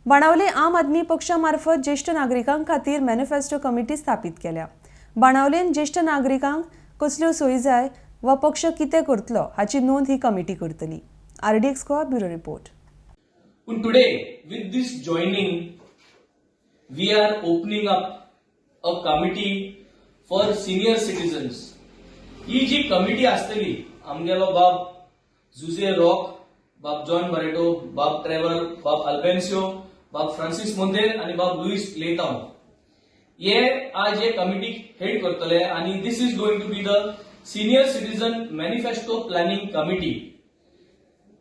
बाणावले आम आदमी पक्षामार्फत ज्येष्ठ नागरिकांक खातीर मॅनिफेस्टो कमिटी स्थापीत केल्या। बाणावलेन ज्येष्ठ नागरिकांक कसल्यो सोयी जाय वा पक्ष कितें करतलो हाची नोंद ही कमिटी करतली। RDX Goa bureau report. Today, with this joining, we are opening up a committee for senior citizens. ही जी कमिटी असतली आमगेलो बाब जुझे रॉक, बाब जॉन बरेटो, बाब ट्रेवर, बाब अल्बेन्सियो, बाब फ्रांसिस मोंदेर आणि बाब लुईस लेताम ये आज ये कमिटी हेड करतले आणि this is going to be the senior citizen manifesto planning committee.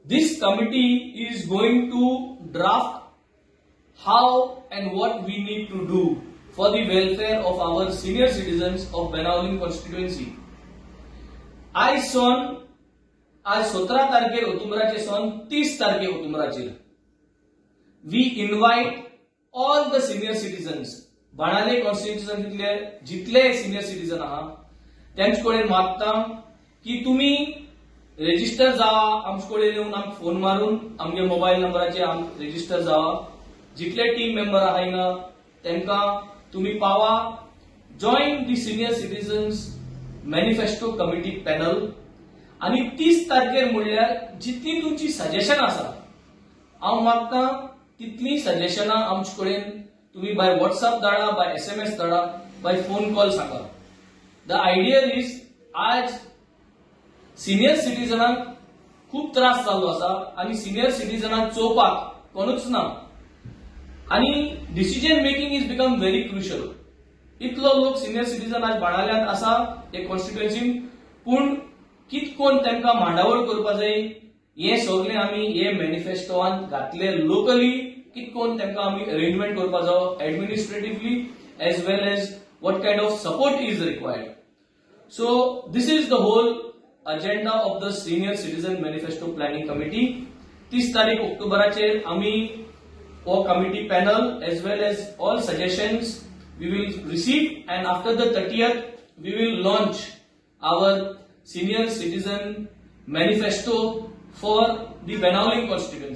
This committee is going to draft how and what we need to do for the welfare of our senior citizens of Benaulim constituency. आज 17 तारखेर ओतुंबराचे सन 30 तारखे ओतुंबराचेर we invite all the senior citizens बाणाले कॉन्स्टिट्युएन्सीतले जितले senior citizen आहात त्यांचे कडेन मागता की तुम्ही रेजिस्टर जावा आमचे कडेन येवन आमकां फोन मारून आमगे मोबाईल नंबराचेर रेजिस्टर जावा. जितले टीम मेंबर आहा हिंगा तांकां तुम्ही पावा. Join the senior citizens manifesto committee panel आणि 30 तारखेर म्हणल्यार जितली तुमची सजेशन आसा हांव मागता तितली सजेशनां आमचे कडेन तुम्ही बाय व्हॉट्सअप धाडा, बाय SMS धाडा, बाय फोन कॉल सांगा. द आयडिया इज आज सिनियर सिटीजनांक खूप त्रास चालू आसा आणि सिनियर सिटीजनांक चोवपाक कोणूच ना आणि decision making is become very crucial. इतलो लोक सिनियर सिटीजन आज बाणाल्यांत आसा एक कॉन्स्टिट्युएन्सीन पूण कितकोन तांकां मांडावळ करपा जाय हे सगळे आमी हे मॅनिफेस्टोवान घातले. लोकली कितकोन तांकां आमी अरेंजमेंट करपा जावो administratively as well as what kind of support is required. So this is the whole agenda of the senior citizen manifesto planning committee. 30 तारीख ऑक्टोबराचेर आमी हो committee panel as well as all suggestions we will receive and after the 30th we will launch our senior citizen manifesto for the Benaulim constituency.